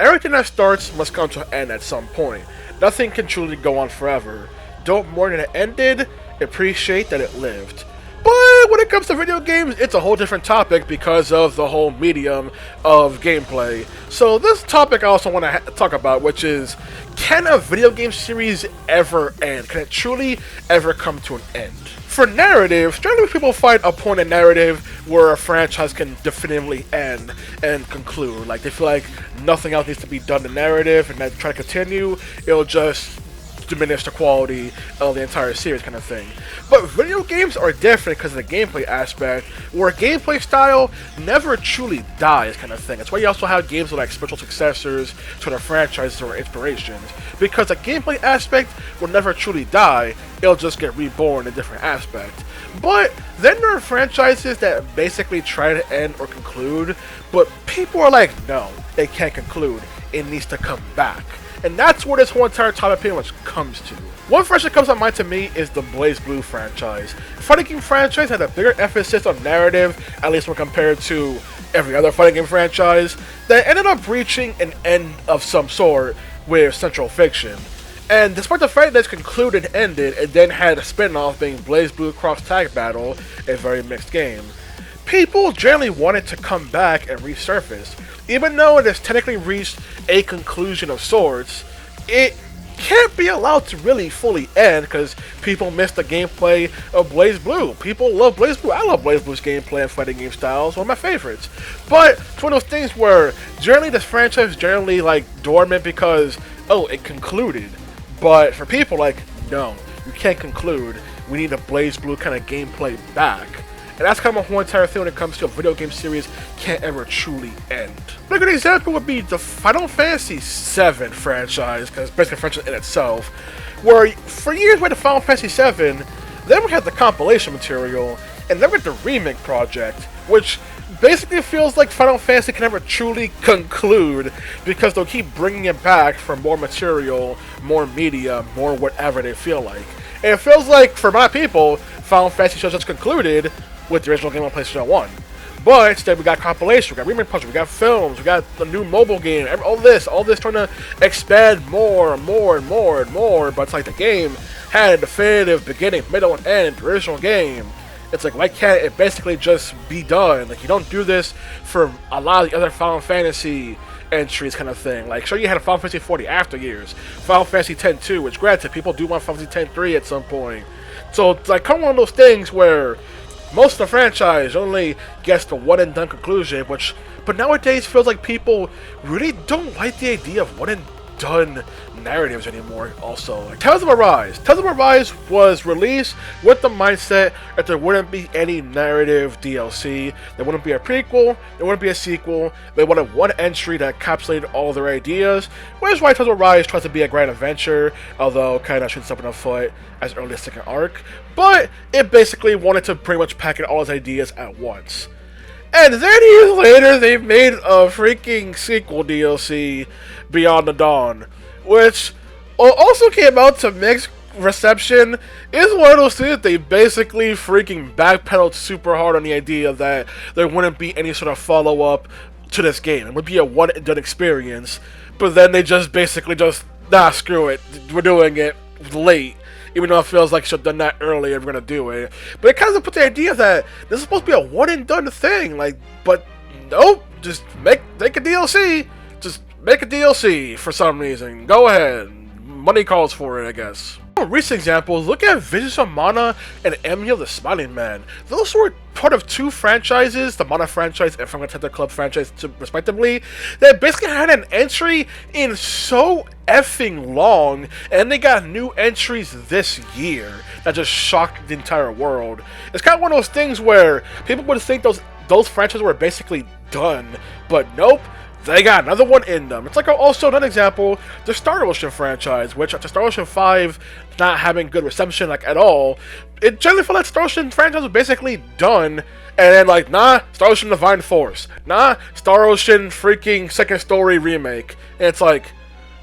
Everything that starts must come to an end at some point. Nothing can truly go on forever. Don't mourn that it ended, appreciate that it lived. But when it comes to video games, it's a whole different topic because of the whole medium of gameplay. So this topic I also want to talk about, which is, can a video game series ever end? Can it truly ever come to an end? For narratives, generally people find a point in narrative where a franchise can definitively end and conclude. Like, they feel like nothing else needs to be done in narrative, and that try to continue, it'll just diminish the quality of the entire series, kind of thing. But video games are different because of the gameplay aspect, where gameplay style never truly dies, kind of thing. That's why you also have games like spiritual successors to the franchises or inspirations, because the gameplay aspect will never truly die, it'll just get reborn in a different aspect. But then there are franchises that basically try to end or conclude, but people are like, no, it can't conclude, it needs to come back. And that's where this whole entire topic pretty much comes to. One franchise that comes to mind to me is the Blazblue franchise. The fighting game franchise had a bigger emphasis on narrative, at least when compared to every other fighting game franchise, that ended up reaching an end of some sort with Central Fiction. And despite the fact that it's concluded and ended, it then had a spin-off being Blazblue Cross Tag Battle, a very mixed game. People generally wanted to come back and resurface. Even though it has technically reached a conclusion of sorts, it can't be allowed to really fully end because people miss the gameplay of Blazblue. People love Blazblue. I love Blazblue's gameplay and fighting game styles, one of my favorites. But it's one of those things where generally this franchise is generally like dormant because, oh, it concluded. But for people like, no, you can't conclude. We need a Blazblue kind of gameplay back. And that's kind of a whole entire thing when it comes to a video game series can't ever truly end. A good example would be the Final Fantasy VII franchise, because it's basically a franchise in itself, where for years we had the Final Fantasy VII, then we had the compilation material, and then we had the remake project, which basically feels like Final Fantasy can never truly conclude because they'll keep bringing it back for more material, more media, more whatever they feel like. And it feels like, for my people, Final Fantasy shows just concluded with the original game on PlayStation 1. But instead we got compilation, we got remake project, we got films, we got the new mobile game, all this trying to expand more and more and more and more, but it's like the game had a definitive beginning, middle, and end, original game. It's like, why can't it basically just be done? Like, you don't do this for a lot of the other Final Fantasy entries, kind of thing. Like, sure, you had a Final Fantasy 40 after years, Final Fantasy X-2, which granted, people do want Final Fantasy X-3 at some point. So it's like kind of one of those things where most of the franchise only gets the one and done conclusion, but nowadays feels like people really don't like the idea of one and done narratives anymore. Also, like Tales of Arise was released with the mindset that there wouldn't be any narrative DLC, there wouldn't be a prequel, there wouldn't be a sequel. They wanted one entry that encapsulated all their ideas, which is why Tales of Arise tries to be a grand adventure, although kind of shoots up in the foot as early as second arc. But it basically wanted to pretty much pack in all its ideas at once. And then years later, they've made a freaking sequel DLC, Beyond the Dawn, which also came out to mixed reception. Is one of those things that they basically freaking backpedaled super hard on the idea that there wouldn't be any sort of follow-up to this game. It would be a one-and-done experience, but then they just basically nah, screw it, we're doing it late. Even though it feels like you should have done that earlier, we're gonna do it. But it kind of put the idea that this is supposed to be a one and done thing. Like, but nope, just make a DLC. Just make a DLC for some reason. Go ahead. Money calls for it, I guess. Recent examples, look at Visions of Mana and Emio the Smiling Man. Those were part of two franchises, the Mana franchise and From Tenta Club franchise respectively, that basically had an entry in so effing long, and they got new entries this year that just shocked the entire world. It's kind of one of those things where people would think those franchises were basically done, but nope. They got another one in them. It's like also another example, the Star Ocean franchise, which after Star Ocean 5 not having good reception like at all, it generally felt like Star Ocean franchise was basically done, and then like, nah, Star Ocean Divine Force, nah, Star Ocean freaking Second Story remake, and it's like,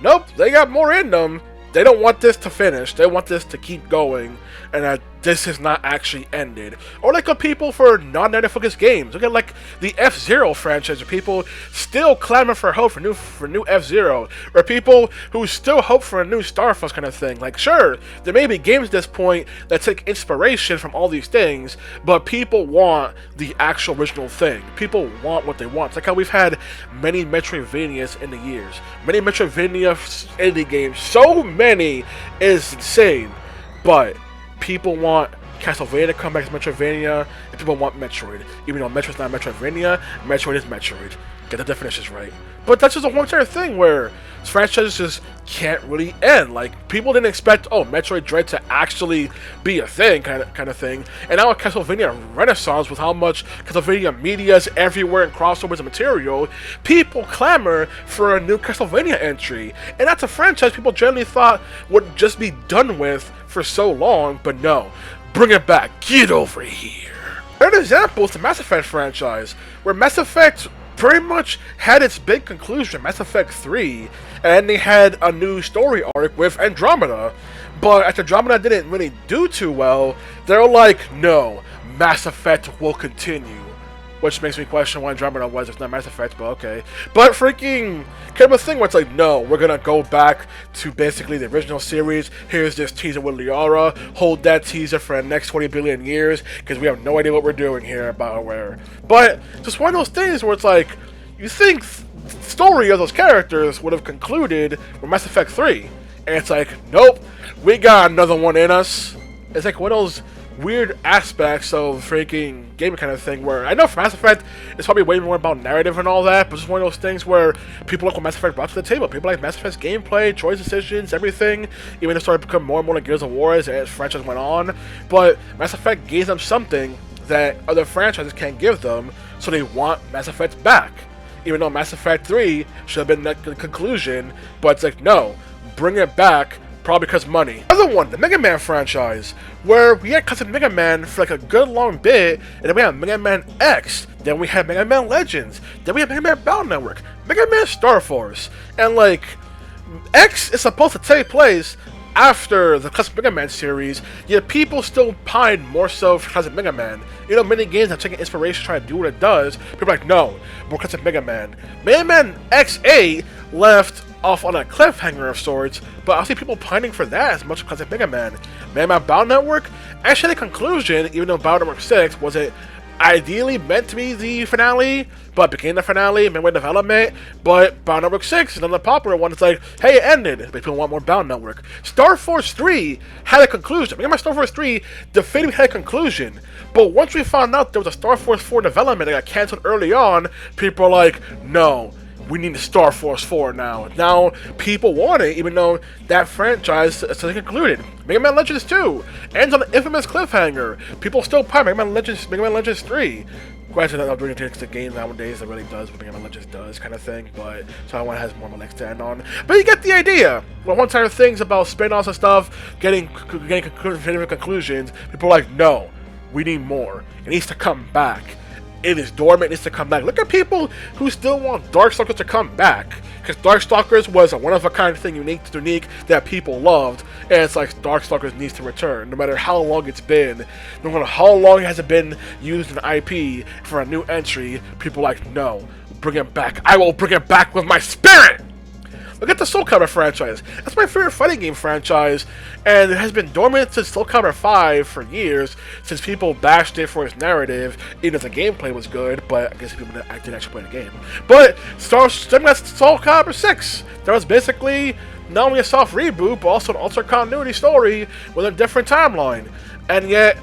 nope, they got more in them. They don't want this to finish. They want this to keep going, and this is not actually ended. Or like a people for non-narrative focused games. Look at like the F-Zero franchise, where people still clamor for hope for new F-Zero, or people who still hope for a new Star Fox kind of thing. Like, sure, there may be games at this point that take inspiration from all these things, but people want the actual original thing. People want what they want. It's like how we've had many Metroidvanias in the years. Many Metroidvania indie games. So many is insane. But people want Castlevania to come back as Metroidvania, and people want Metroid. Even though Metroid's not Metroidvania, Metroid is Metroid. Get the definitions right. But that's just a whole entire thing where franchises just can't really end. Like, people didn't expect, oh, Metroid Dread to actually be a thing, kind of thing. And now a Castlevania Renaissance, with how much Castlevania media is everywhere and crossovers and material, people clamor for a new Castlevania entry. And that's a franchise people generally thought would just be done with for so long, but no. Bring it back. Get over here. Another example is the Mass Effect franchise, where Mass Effect pretty much had its big conclusion, Mass Effect 3, and they had a new story arc with Andromeda. But after Andromeda didn't really do too well, they're like, no, Mass Effect will continue. Which makes me question why Andromeda was, it's not Mass Effect, but okay. But freaking, kind of a thing where it's like, no, we're gonna go back to basically the original series. Here's this teaser with Liara. Hold that teaser for the next 20 billion years, because we have no idea what we're doing here at BioWare. But just one of those things where it's like, you think the story of those characters would have concluded with Mass Effect 3. And it's like, nope, we got another one in us. It's like one of those weird aspects of freaking gaming kind of thing, where I know for Mass Effect it's probably way more about narrative and all that, but it's one of those things where people like what Mass Effect brought to the table. People like Mass Effect's gameplay, choice decisions, everything. Even it started to become more and more like Gears of War as the franchise went on. But Mass Effect gave them something that other franchises can't give them, so they want Mass Effect back. Even though Mass Effect 3 should have been the conclusion, but it's like, no, bring it back. Probably because money. Another one, the Mega Man franchise, where we had Custom Mega Man for like a good long bit, and then we had Mega Man X, then we had Mega Man Legends, then we had Mega Man Battle Network, Mega Man Star Force, and like, X is supposed to take place after the Custom Mega Man series, yet people still pine more so for Custom Mega Man. You know, many games have taken inspiration trying to do what it does. People are like, no, more Custom Mega Man. Mega Man X8 left off on a cliffhanger of sorts, but I see people pining for that as much as Custom Mega Man. Mega Man Battle Network actually had a conclusion, even though Battle Network 6 wasn't ideally meant to be the finale, but became the finale midway development. But Battle Network 6 is another popular one. It's like, hey, it ended, but people want more Battle Network. Star Force 3 had a conclusion. Mega Man Star Force 3 definitively had a conclusion, but once we found out there was a Star Force 4 development that got cancelled early on, people are like, no, we need a Star Force 4 now. Now, people want it, even though that franchise is concluded. Mega Man Legends 2 ends on an infamous cliffhanger. People still play Mega Man Legends 3. Granted, I'm doing it to game nowadays, it really does what Mega Man Legends does, kind of thing, but so one has more of a leg to end on. But you get the idea. Well, one side of things about spin-offs and stuff, getting conclusions, people are like, no, we need more. It needs to come back. It is dormant, it needs to come back. Look at people who still want Darkstalkers to come back, because Darkstalkers was a one-of-a-kind thing, unique that people loved, and it's like Darkstalkers needs to return, no matter how long it's been, no matter how long it hasn't been used in IP for a new entry. People are like, no, bring it back. I will bring it back with my spirit. Look at the Soul Calibur franchise. That's my favorite fighting game franchise, and it has been dormant since Soul Calibur 5 for years, since people bashed it for its narrative, even if the gameplay was good, but I guess people didn't actually play the game. But Soul Calibur 6, that was basically not only a soft reboot, but also an alternate continuity story with a different timeline. And yet,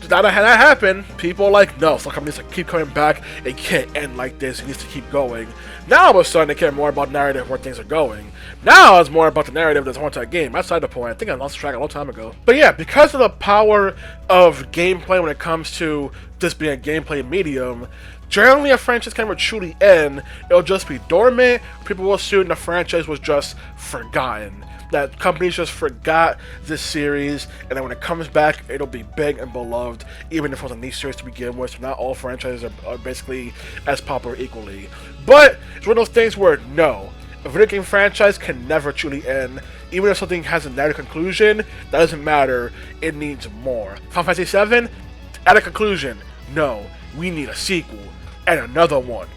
now that that happened, people are like, no, Soul Calibur needs to keep coming back. It can't end like this. It needs to keep going. Now, all of a sudden, they care more about narrative, where things are going. Now, it's more about the narrative that's on that game. Outside the point, I think I lost track a long time ago. But yeah, because of the power of gameplay when it comes to this being a gameplay medium, generally a franchise can never truly end. It'll just be dormant. People will assume the franchise was just forgotten. That companies just forgot this series, and then when it comes back, it'll be big and beloved, even if it was a niche series to begin with. So not all franchises are basically as popular equally. But it's one of those things where, no, a video game franchise can never truly end. even if something has a narrative conclusion, that doesn't matter. It needs more. Final Fantasy VII, at a conclusion, no, we need a sequel, and another one,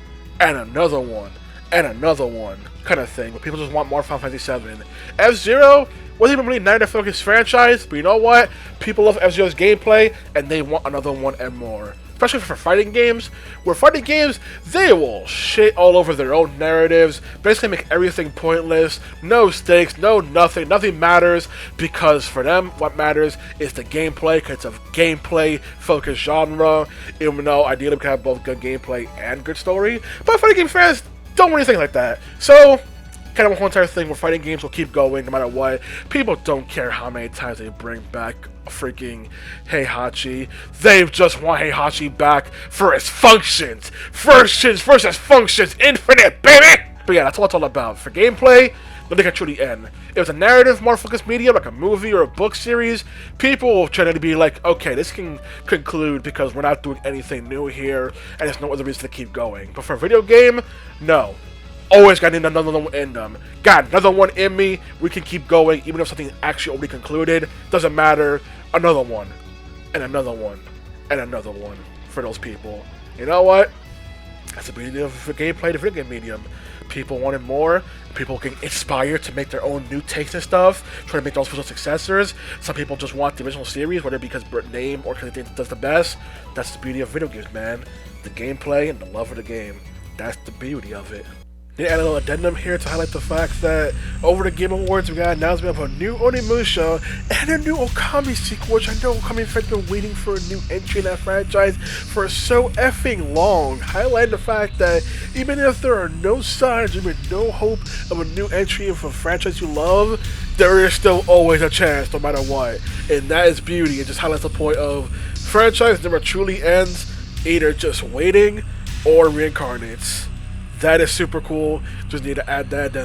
and another one, and another one, kind of thing. But people just want more Final Fantasy VII. F-Zero wasn't even really a narrative-focused franchise, but you know what? People love F-Zero's gameplay, and they want another one and more. Especially for fighting games, where fighting games, they will shit all over their own narratives, basically make everything pointless, no stakes, no nothing matters, because for them, what matters is the gameplay, because it's a gameplay-focused genre, even though ideally we can have both good gameplay and good story, but fighting game fans don't want anything like that. So, kind of a whole entire thing where fighting games will keep going no matter what. People don't care how many times they bring back freaking Heihachi. They just want Heihachi back for its functions. Functions versus functions, infinite, baby! But yeah, that's what it's all about. For gameplay, nothing can truly end. If it's a narrative, more focused medium, like a movie or a book series, people will try to be like, okay, this can conclude because we're not doing anything new here, and there's no other reason to keep going. But for a video game, no. Always got another one in them. Got another one in me. We can keep going, even if something actually already concluded. Doesn't matter. Another one, and another one, and another one for those people. You know what? That's the beauty of the gameplay, the video game medium. People wanted more. People get inspired to make their own new takes and stuff. Try to make those potential successors. Some people just want the original series, whether because of name or because they think it does the best. That's the beauty of video games, man. The gameplay and the love of the game. That's the beauty of it. They add a little addendum here to highlight the fact that over the Game Awards we got an announcement of a new Onimusha and a new Okami sequel, which I know Okami fans have been waiting for a new entry in that franchise for so effing long. Highlighting the fact that even if there are no signs, even no hope of a new entry of a franchise you love, there is still always a chance no matter what. And that is beauty. It just highlights the point of franchise never truly ends, either just waiting or reincarnates. That is super cool. Just need to add that then.